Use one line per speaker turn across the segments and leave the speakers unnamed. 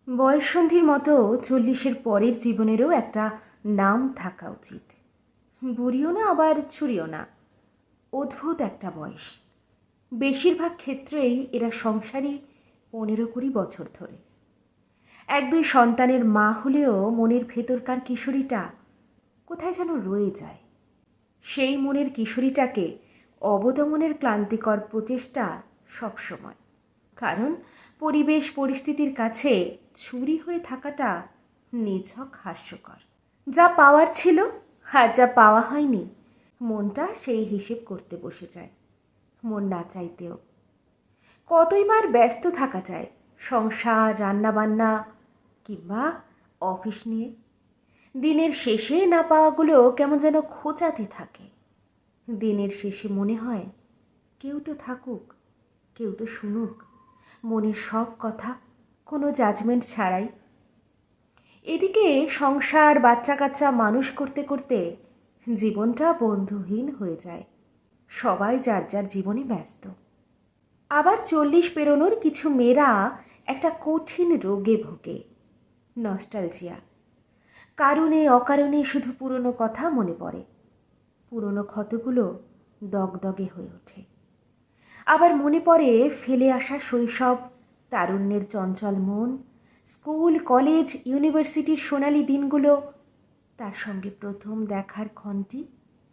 বয়ঃসন্ধির মতো 40-এর পরের জীবনেরও একটা নাম থাকা উচিত। বুড়িও না আবার ছুরিও না, অদ্ভুত একটা বয়স। বেশিরভাগ ক্ষেত্রেই এরা সংসারী 15-20 বছর ধরে। 1-2 সন্তানের মা হলেও মনের ভেতরকার কিশোরীটা কোথায় যেন রয়ে যায়। সেই মনের কিশোরীটাকে অবদমনের ক্লান্তিকর প্রচেষ্টা সবসময়। কারণ পরিবেশ পরিস্থিতির কাছে ছুরি হয়ে থাকাটা নিছক হাস্যকর। যা পাওয়ার ছিল আর যা পাওয়া হয়নি, মনটা সেই হিসেব করতে বসে যায়, মন না চাইতেও। কতইবার ব্যস্ত থাকা যায় সংসার, রান্নাবান্না কিংবা অফিস নিয়ে। দিনের শেষে না পাওয়াগুলো কেমন যেন খোঁচাতে থাকে। দিনের শেষে মনে হয় কেউ তো থাকুক, কেউ তো শুনুক মনের সব কথা, কোনো জাজমেন্ট ছাড়াই। এদিকে সংসার, বাচ্চা কাচ্চা মানুষ করতে করতে জীবনটা বন্ধুহীন হয়ে যায়। সবাই যার যার জীবনে ব্যস্ত। আবার 40 পেরোনোর কিছু মেয়েরা একটা কঠিন রোগে ভোগে, নস্টালজিয়া। কারণে অকারণে শুধু পুরনো কথা মনে পড়ে। পুরনো ক্ষতগুলো দগদগে হয়ে ওঠে। আবার মনে পড়ে ফেলে আসা শৈশব, তারুণ্যের চঞ্চল মন, স্কুল, কলেজ, ইউনিভার্সিটির সোনালি দিনগুলো, তার সঙ্গে প্রথম দেখার ক্ষণটি।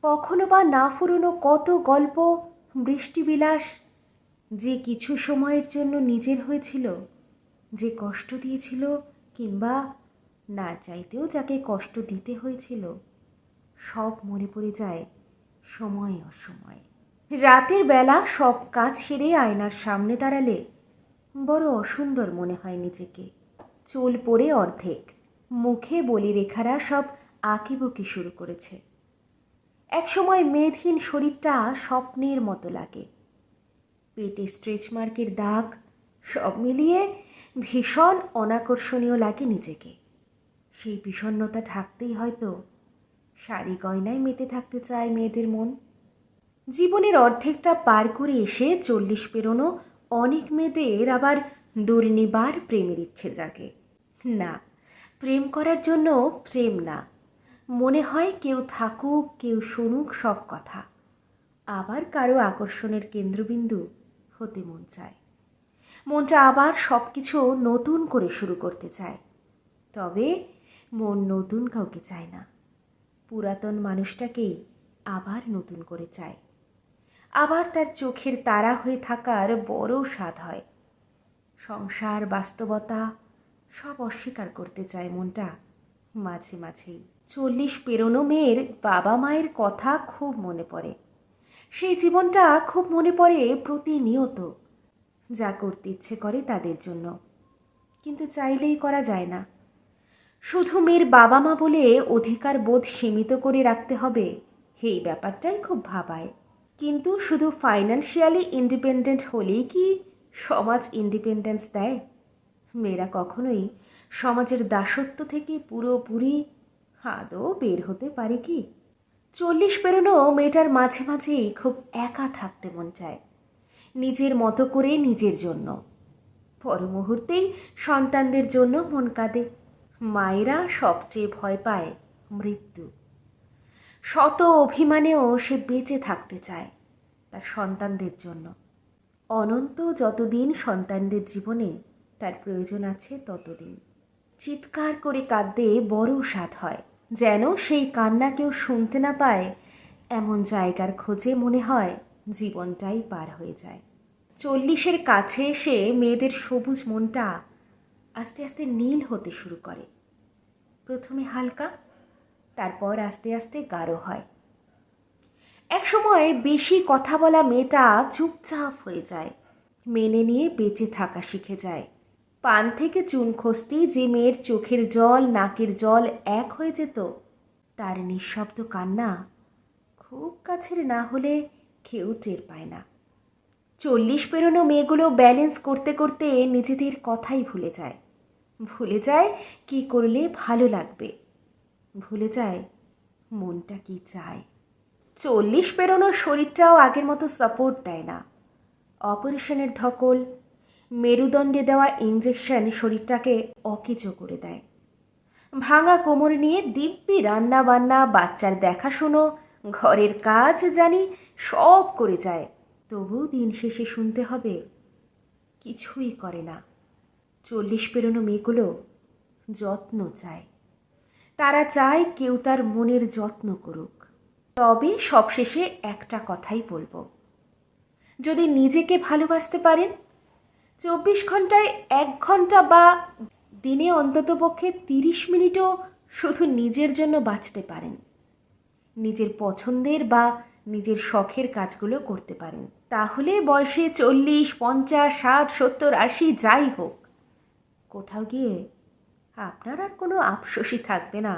কখনো বা না ফুরোনো কত গল্প, বৃষ্টিবিলাস, যে কিছু সময়ের জন্য নিজের হয়েছিল, যে কষ্ট দিয়েছিল কিংবা না চাইতেও যাকে কষ্ট দিতে হয়েছিল, সব মনে পড়ে যায় সময় অসময়ে। রাতের বেলা সব কাজ সেরে আয়নার সামনে দাঁড়ালে বড় অসুন্দর মনে হয় নিজেকে। চুল পড়ে অর্ধেক, মুখে বলি রেখারা সব আঁকিবুকি শুরু করেছে। একসময় মেদহীন শরীরটা স্বপ্নের মতো লাগে। পেটে স্ট্রেচ মার্কের দাগ, সব মিলিয়ে ভীষণ অনাকর্ষণীয় লাগে নিজেকে। সেই বিষণ্ণতা ঢাকতেই হয়তো শাড়ি গয়নায় মেতে থাকতে চায় মেয়েদের মন। জীবনের অর্ধেকটা পার করে এসে 40 পেরোনো অনেক মেয়েদের আবার দুর্নিবার প্রেমের ইচ্ছে জাগে। না, প্রেম করার জন্য প্রেম না, মনে হয় কেউ থাকুক, কেউ শুনুক সব কথা। আবার কারো আকর্ষণের কেন্দ্রবিন্দু হতে মন চায়। মনটা আবার সব কিছু নতুন করে শুরু করতে চায়। তবে মন নতুন কাউকে চায় না, পুরাতন মানুষটাকেই আবার নতুন করে চায়। আবার তার চোখের তারা হয়ে থাকার বড় স্বাদ হয়। সংসার, বাস্তবতা সব অস্বীকার করতে চায় মনটা মাঝে মাঝেই। 40 পেরোনো মেয়ের বাবা মায়ের কথা খুব মনে পড়ে। সেই জীবনটা খুব মনে পড়ে প্রতিনিয়ত। যা করতে ইচ্ছে করে তাদের জন্য, কিন্তু চাইলেই করা যায় না। শুধু মেয়ের বাবা মা বলে অধিকার বোধ সীমিত করে রাখতে হবে, এই ব্যাপারটাই খুব ভাবায়। কিন্তু শুধু ফাইন্যান্সিয়ালি ইন্ডিপেন্ডেন্ট হলেই কি সমাজ ইন্ডিপেন্ডেন্স দেয়? মেয়েরা কখনোই সমাজের দাসত্ব থেকে পুরোপুরি আদৌ বের হতে পারে কি? 40 পেরোনো মেয়েটার মাঝে মাঝেই খুব একা থাকতে মন চায়, নিজের মতো করে, নিজের জন্য। পর মুহূর্তেই সন্তানদের জন্য মন কাঁদে। মায়েরা সবচেয়ে ভয় পায় মৃত্যু। শত অভিমানেও সে বেঁচে থাকতে চায় তার সন্তানদের জন্য। অনন্ত যতদিন সন্তানদের জীবনে তার প্রয়োজন আছে ততদিন। চিৎকার করে কাঁদতে বড় স্বাদ হয়, যেন সেই কান্না কেউ শুনতে না পায়। এমন জায়গার খোঁজে মনে হয় জীবনটাই পার হয়ে যায়। 40-এর কাছে এসে মেয়েদের সবুজ মনটা আস্তে আস্তে নীল হতে শুরু করে। প্রথমে হালকা, তারপর আস্তে আস্তে গাঢ় হয়। একসময় বেশি কথা বলা মেয়েটা চুপচাপ হয়ে যায়, মেনে নিয়ে বেঁচে থাকা শিখে যায়। পান থেকে চুন খসতেই যে মেয়ের চোখের জল, নাকের জল এক হয়ে যেত, তার নিঃশব্দ কান্না খুব কাছের না হলে কেউ টের পায় না। 40 পেরোনো মেয়েগুলো ব্যালেন্স করতে করতে নিজেদের কথাই ভুলে যায়। ভুলে যায় কি করলে ভালো লাগবে, ভুলে যায় মনটা কি চায়। 40 পেরোনোর শরীরটাও আগের মতো সাপোর্ট দেয় না। অপারেশনের ধকল, মেরুদণ্ডে দেওয়া ইঞ্জেকশন শরীরটাকে অকেজো করে দেয়। ভাঙা কোমর নিয়ে দিব্যি রান্না বান্না, বাচ্চার দেখাশুনো, ঘরের কাজ জানি সব করে যায়, তবুও দিন শেষে শুনতে হবে কিছুই করে না। 40 পেরোনো মেয়েগুলো যত্ন চায়, তারা চায় কেউ তার মনের যত্ন করুক। তবে সবশেষে একটা কথাই বলবো, যদি নিজেকে ভালোবাসতে পারেন 24 ঘন্টায় 1 ঘন্টা বা দিনে অন্ততপক্ষে 30 মিনিটও শুধু নিজের জন্য বাঁচতে পারেন। নিজের পছন্দের বা নিজের শখের কাজগুলো করতে পারেন, তাহলে বয়সে 40, 50, 60, 70, 80 যাই হোক, কোথাও গিয়ে আপনার আর কোনো আফসোসই থাকবে না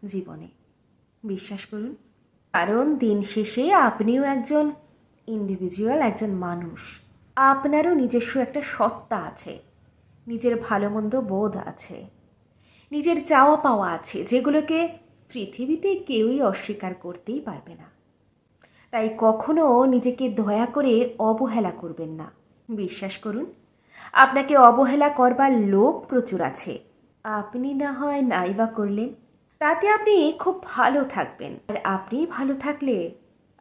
জীবনে। বিশ্বাস করুন, কারণ দিন শেষে আপনিও একজন ইন্ডিভিজুয়াল, একজন মানুষ। আপনারও নিজস্ব একটা সত্তা আছে, নিজের ভালো মন্দ বোধ আছে, নিজের চাওয়া পাওয়া আছে, যেগুলোকে পৃথিবীতে কেউই অস্বীকার করতেই পারবে না। তাই কখনো নিজেকে দয়া করে অবহেলা করবেন না। বিশ্বাস করুন, আপনাকে অবহেলা করবার লোক প্রচুর আছে। আপনি না হয় নাইবা করলেন, তাতে আপনি খুব ভালো থাকবেন। আর আপনি ভালো থাকলে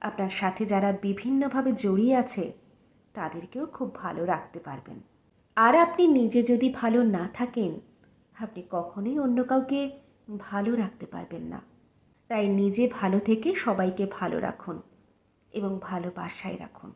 আপনার সাথে যারা বিভিন্নভাবে জড়িয়ে আছে তাদেরকেও খুব ভালো রাখতে পারবেন। আর আপনি নিজে যদি ভালো না থাকেন, আপনি কখনোই অন্য কাউকে ভালো রাখতে পারবেন না। তাই নিজে ভালো থেকে সবাইকে ভালো রাখুন এবং ভালোবাসায় রাখুন।